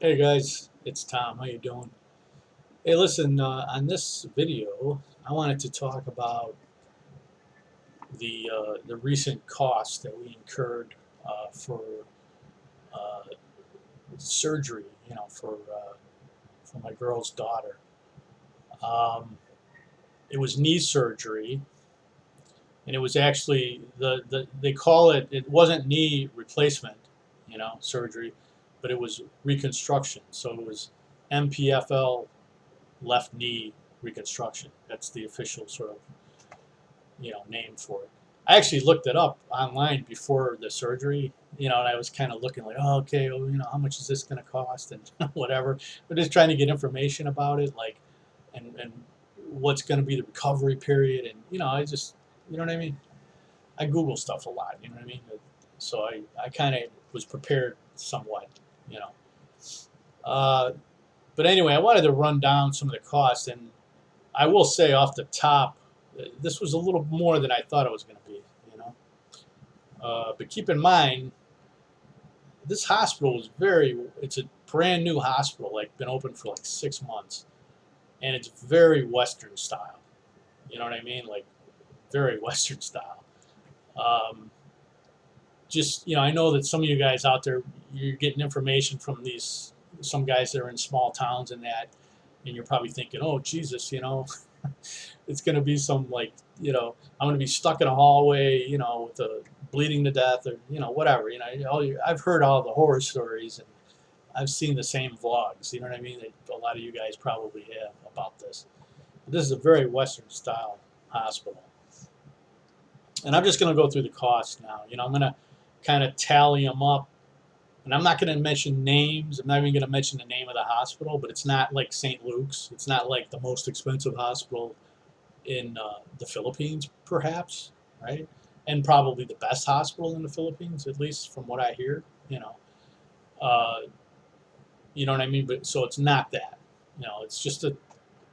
Hey guys, it's Tom. How you doing? Hey, listen. On this video, I wanted to talk about the recent costs that we incurred for uh, surgery. For my girl's daughter. Um, it was knee surgery, and it was actually they call it. It wasn't knee replacement, surgery, but it was reconstruction. So it was MPFL, left knee reconstruction. That's the official sort of name for it. I actually looked it up online before the surgery, and I was kind of looking like, oh, okay, well, how much is this going to cost and whatever. But just trying to get information about it, like, and what's going to be the recovery period, and I just, you know what I mean. I Google stuff a lot, you know what I mean. So I kind of was prepared somewhat, you know. Uh, but anyway, I wanted to run down some of the costs, and I will say off the top, this was a little more than I thought it was going to be. You know, but keep in mind, this hospital is it's a brand new hospital, like been open for like 6 months, and it's very Western style. You know what I mean? Like very Western style. Um, just I know that some of you guys out there, you're getting information from these some guys that are in small towns and that, and you're probably thinking, oh Jesus, it's going to be some like I'm going to be stuck in a hallway, with a bleeding to death or whatever. I've heard all the horror stories and I've seen the same vlogs. You know what I mean? That a lot of you guys probably have about this. But this is a very Western style hospital, and I'm just going to go through the costs now. I'm going to kind of tally them up. And I'm not going to mention names. I'm not even going to mention the name of the hospital, but it's not like St. Luke's. It's not like the most expensive hospital in the Philippines, perhaps, right? And probably the best hospital in the Philippines, at least from what I hear. Uh, you know what I mean. But so it's not that. It's just a,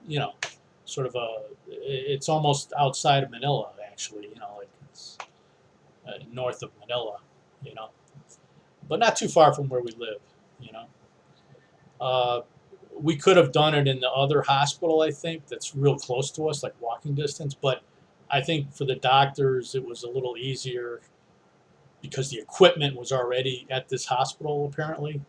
you know, sort of a. It's almost outside of Manila, actually. Like it's north of Manila. You know, but not too far from where we live. You know, uh, we could have done it in the other hospital. I think that's real close to us, like walking distance, but I think for the doctors, it was a little easier because the equipment was already at this hospital, apparently.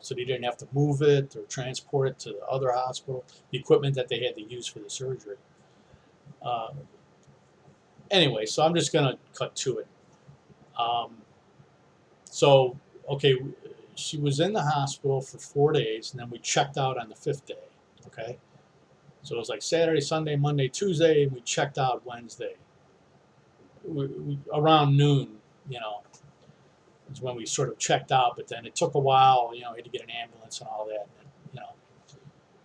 So they didn't have to move it or transport it to the other hospital. The equipment that they had to use for the surgery. Uh, anyway, so I'm just going to cut to it. Um, so, okay, she was in the hospital for 4 days, and then we checked out on the fifth day. Okay, so it was like Saturday, Sunday, Monday, Tuesday, and we checked out Wednesday. Around noon, you know, is when we sort of checked out. But then it took a while, we had to get an ambulance and all that.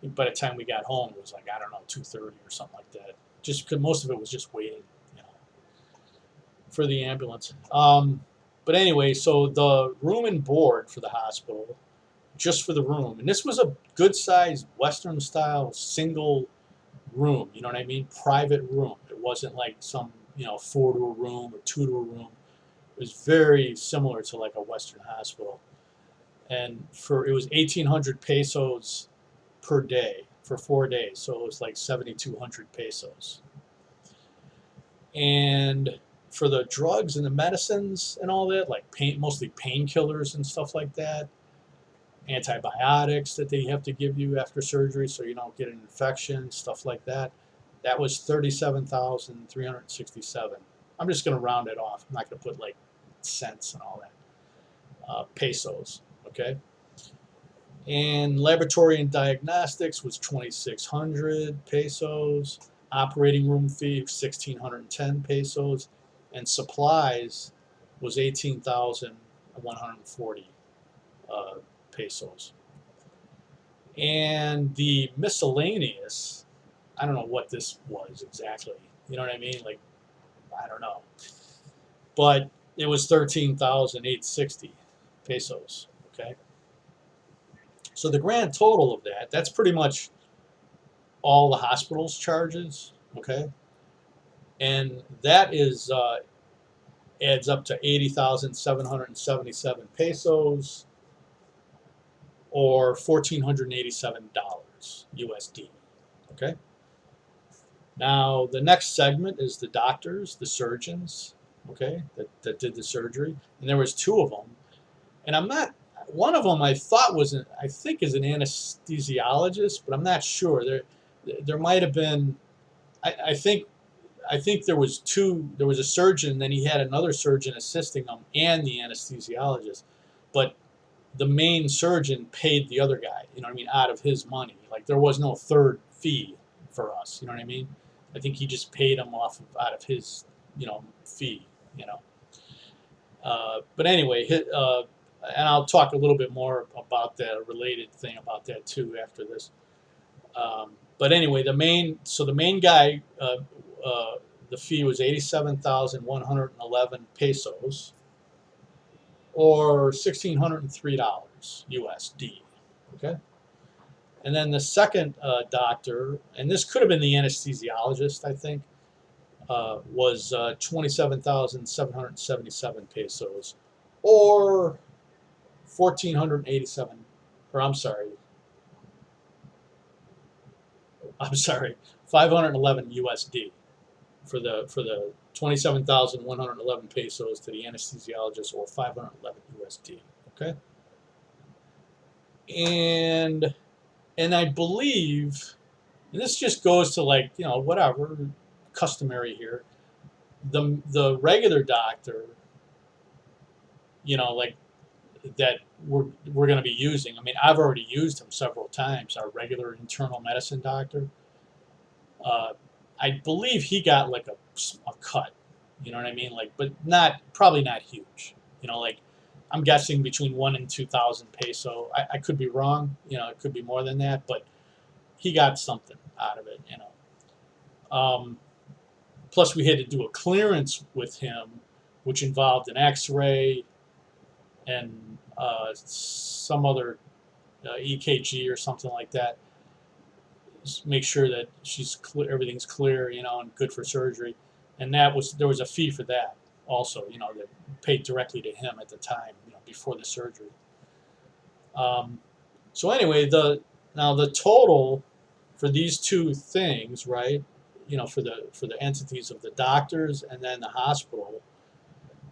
And, by the time we got home, it was like I don't know, 2:30 or something like that. Just because most of it was just waiting, for the ambulance. But anyway, so the room and board for the hospital, just for the room, and this was a good sized Western style single room. You know what I mean? Private room. It wasn't like some four to a room or two to a room. It was very similar to like a Western hospital, and for it was 1,800 pesos per day for 4 days, so it was like 7,200 pesos. And for the drugs and the medicines and all that, like mostly painkillers and stuff like that, antibiotics that they have to give you after surgery so you don't get an infection, stuff like that. That was 37,367. I'm just going to round it off. I'm not going to put like cents and all that. Pesos, okay? And laboratory and diagnostics was 2,600 pesos. Operating room fee 1,610 pesos, and supplies was 18,140 pesos. And the miscellaneous, I don't know what this was exactly. You know what I mean? Like, I don't know. But it was 13,860 pesos. Okay. So the grand total of that's pretty much all the hospital's charges. Okay. And that is adds up to 80,777 pesos. or $1,487 USD. Okay. Now the next segment is the doctors, the surgeons, okay, that did the surgery, and there was two of them, and I'm not. One of them I thought was I think is an anesthesiologist, but I'm not sure. There might have been. I think there was two. There was a surgeon, then he had another surgeon assisting him, and the anesthesiologist. But the main surgeon paid the other guy. You know what I mean? Out of his money. Like there was no third fee for us. You know what I mean? I think he just paid him off out of his, fee. You know. But anyway, and I'll talk a little bit more about that related thing about that too after this. But anyway, the main guy, the fee was 87,111 pesos, or $1,603 USD. Okay, and then the second doctor, and this could have been the anesthesiologist, I think, was 27,777 pesos, or 1,487, or I'm sorry, 511 USD for the 27,111 pesos to the anesthesiologist, or 511 USD. Okay, and I believe, and this just goes to, like, whatever customary here. The regular doctor, like, that we're going to be using. I mean, I've already used him several times. Our regular internal medicine doctor. Uh, I believe he got like a cut. You know what I mean? Like, but probably not huge. Like, I'm guessing between 1 and 2,000 peso. I could be wrong. It could be more than that, but he got something out of it. Plus, we had to do a clearance with him, which involved an X-ray and some other EKG or something like that. Just make sure that she's clear, everything's clear, and good for surgery. And there was a fee for that also, that paid directly to him at the time, before the surgery. So anyway, the total for these two things, right? For the entities of the doctors and then the hospital,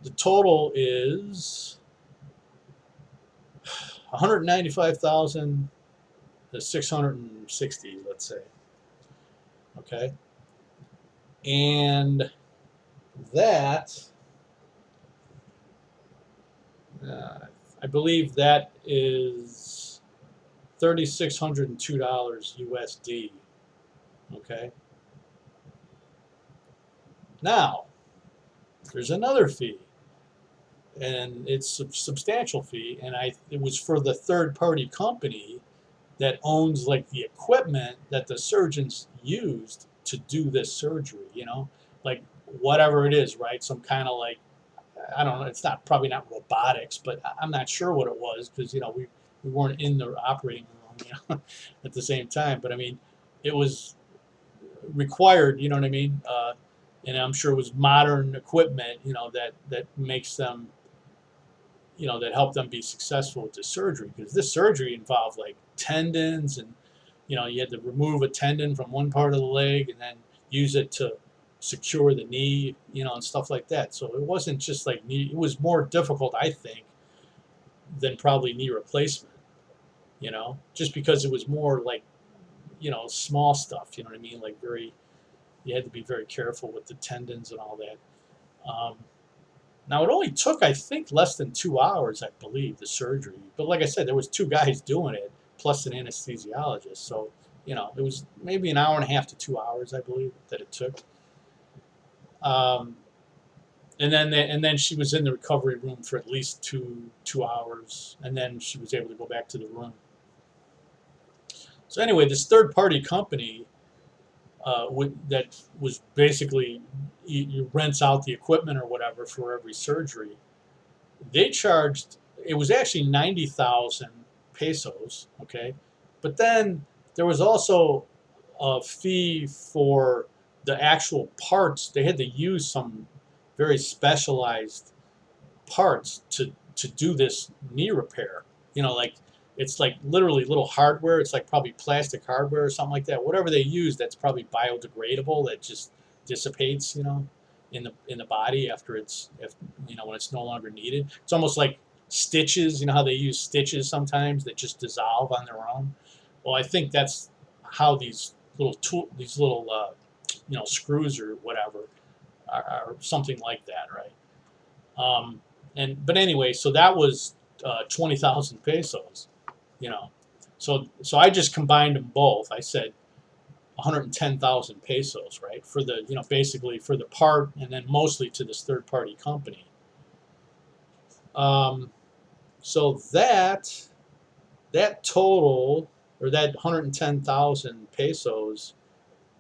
the total is 195,660, let's say. Okay, and that, I believe that is $3,602 USD. Okay. Now, there's another fee, and it's a substantial fee, and it was for the third-party company that owns, like, the equipment that the surgeons used to do this surgery. Like, whatever it is, right? Some kind of, like, I don't know. It's probably not robotics, but I'm not sure what it was, because we weren't in the operating room, at the same time. But I mean, it was required. You know what I mean? And I'm sure it was modern equipment, that makes them, that help them be successful with the surgery, because this surgery involved, like, tendons, and you had to remove a tendon from one part of the leg and then use it to secure the knee, and stuff like that. So it wasn't just like knee; it was more difficult, I think, than probably knee replacement. Just because it was more like, small stuff. You know what I mean? Like, you had to be very careful with the tendons and all that. Now, it only took, I think, less than 2 hours, I believe, the surgery. But like I said, there was two guys doing it, plus an anesthesiologist. So, it was maybe an hour and a half to 2 hours, I believe, that it took. Um, and then she was in the recovery room for at least two hours, and then she was able to go back to the room. So anyway, this third-party company, that was basically, you rents out the equipment or whatever for every surgery. They charged, it was actually 90,000 pesos, okay, but then there was also a fee for the actual parts. They had to use some very specialized parts to do this knee repair. Like, It's like literally little hardware. It's like probably plastic hardware or something like that. Whatever they use, that's probably biodegradable. That just dissipates, in the body after when it's no longer needed. It's almost like stitches. You know how they use stitches sometimes that just dissolve on their own. Well, I think that's how these little screws or whatever are something like that, right? But anyway, so that was 20,000 pesos, you know. So I just combined them both. I said 110,000 pesos, right, for the basically for the part, and then mostly to this third party company. Um, so that total, or that 110,000 pesos,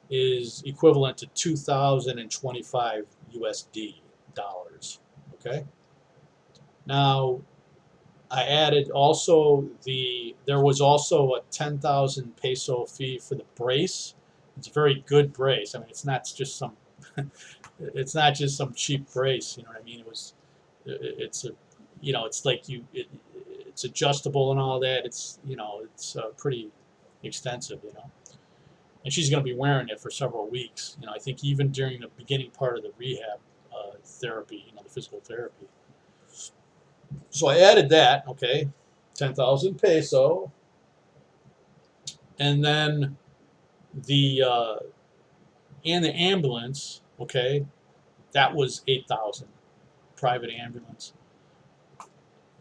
is equivalent to 2,025 USD dollars. Okay. Now I added also there was also a 10,000 peso fee for the brace. It's a very good brace. I mean, it's not just some cheap brace. You know what I mean? It's a, it's like it's adjustable and all that. It's pretty extensive. And she's going to be wearing it for several weeks. I think even during the beginning part of the rehab therapy, the physical therapy. So I added that, okay, 10,000 peso, and then the the ambulance, okay, that was 8,000, private ambulance.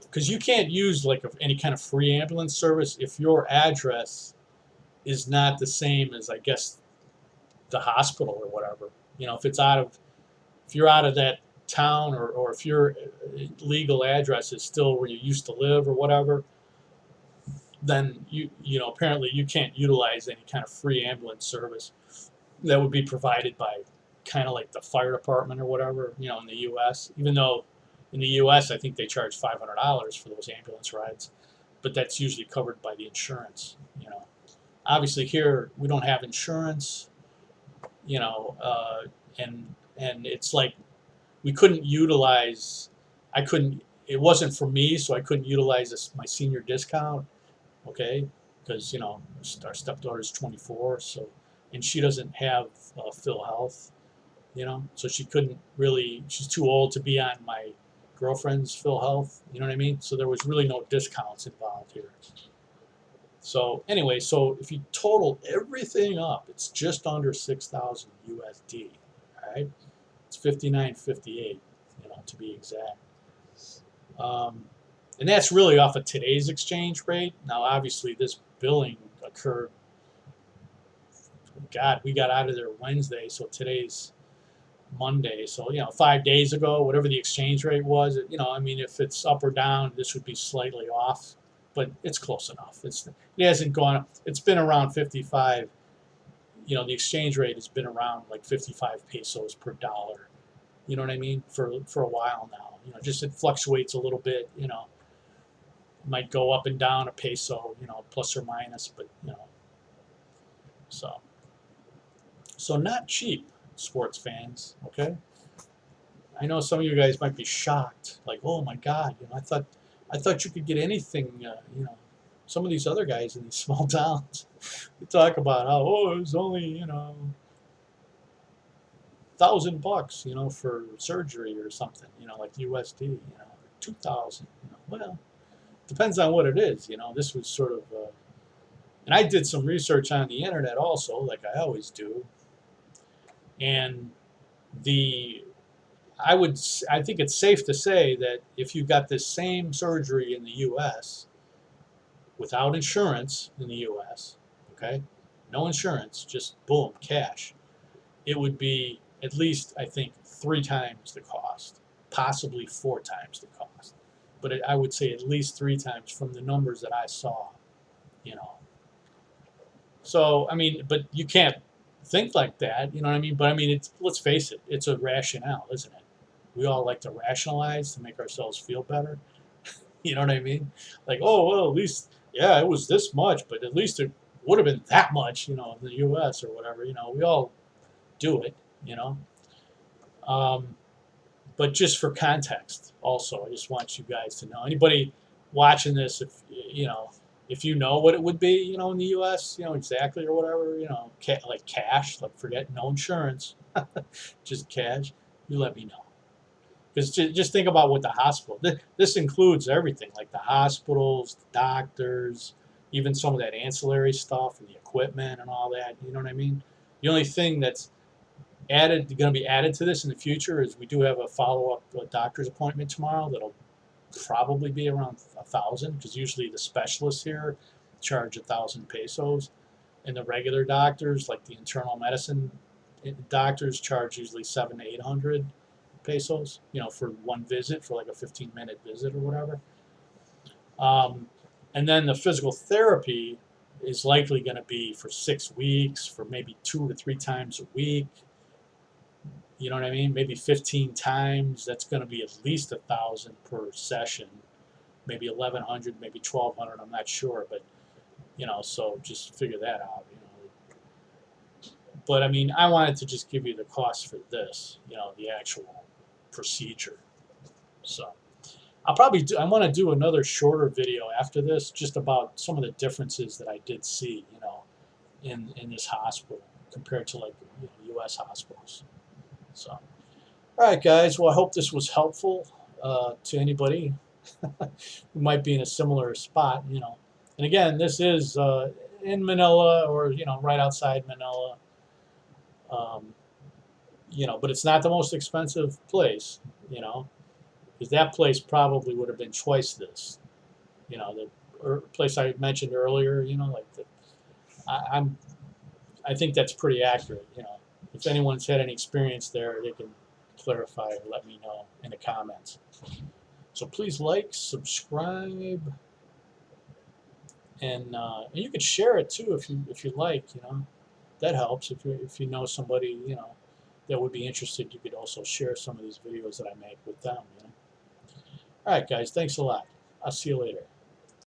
Because you can't use like any kind of free ambulance service if your address is not the same as, I guess, the hospital or whatever. If you're out of that town, or if your legal address is still where you used to live or whatever, then apparently you can't utilize any kind of free ambulance service that would be provided by kind of like the fire department or whatever, in the U.S. Even though in the U.S. I think they charge $500 for those ambulance rides, but that's usually covered by the insurance. Obviously here we don't have insurance, and it's like we couldn't utilize. I couldn't. It wasn't for me, so I couldn't utilize my senior discount. Okay, because our stepdaughter's 24, so, and she doesn't have Phil Health, so she couldn't really. She's too old to be on my girlfriend's Phil Health. You know what I mean? So there was really no discounts involved here. So anyway, so if you total everything up, it's just under 6,000 USD. All right, it's 59.58, to be exact. Um, and that's really off of today's exchange rate. Now, obviously, this billing occurred. God, we got out of there Wednesday, so today's Monday. So 5 days ago, whatever the exchange rate was, I mean, if it's up or down, this would be slightly off, but it's close enough. It hasn't gone up. It's been around 55. The exchange rate has been around like 55 pesos per dollar. You know what I mean? For a while now. Just it fluctuates a little bit. Might go up and down a peso. Plus or minus, but so not cheap, sports fans. Okay. I know some of you guys might be shocked, like, oh my God, I thought you could get anything. Some of these other guys in these small towns, they talk about how, it was only $1,000, for surgery or something, like USD, 2,000. Well, depends on what it is. This was sort of, and I did some research on the internet also, like I always do, and I think it's safe to say that if you got this same surgery in the U.S. without insurance in the U.S., okay, no insurance, just boom, cash, it would be at least, I think, 3 times the cost, possibly 4 times the cost. But I would say at least 3 times from the numbers that I saw, So, I mean, but you can't think like that, you know what I mean? But I mean, let's face it, it's a rationale, isn't it? We all like to rationalize to make ourselves feel better. You know what I mean? Like, oh, well, at least, yeah, it was this much, but at least it would have been that much, in the U.S. or whatever. We all do it, you know. Um, but just for context, also, I just want you guys to know. Anybody watching this, if if you know what it would be, in the U.S., exactly or whatever, like cash, like forget no insurance, just cash, you let me know. Because just think about what the hospital, this includes everything, like the hospitals, the doctors, even some of that ancillary stuff and the equipment and all that. You know what I mean? The only thing that's going to be added to this in the future is we do have a follow-up doctor's appointment tomorrow that'll probably be around 1,000, because usually the specialists here charge 1,000 pesos, and the regular doctors, like the internal medicine doctors, charge usually 700 to 800 pesos, for one visit, for like a 15-minute visit or whatever. And then the physical therapy is likely going to be for 6 weeks, for maybe 2 to 3 times a week. You know what I mean? Maybe 15 times. That's going to be at least 1,000 per session. Maybe 1,100, maybe 1,200. I'm not sure, but so just figure that out. But I mean, I wanted to just give you the cost for this. The actual procedure. So I want to do another shorter video after this, just about some of the differences that I did see, in this hospital compared to, like, U.S. hospitals. So, all right, guys. Well, I hope this was helpful to anybody who might be in a similar spot. And again, this is in Manila, or right outside Manila. Um, but it's not the most expensive place. Because that place probably would have been twice this. The place I mentioned earlier. Like I'm I think that's pretty accurate. If anyone's had any experience there, they can clarify or let me know in the comments. So please like, subscribe, and you could share it too if you like. That helps. If you know somebody that would be interested, you could also share some of these videos that I make with them. All right, guys. Thanks a lot. I'll see you later.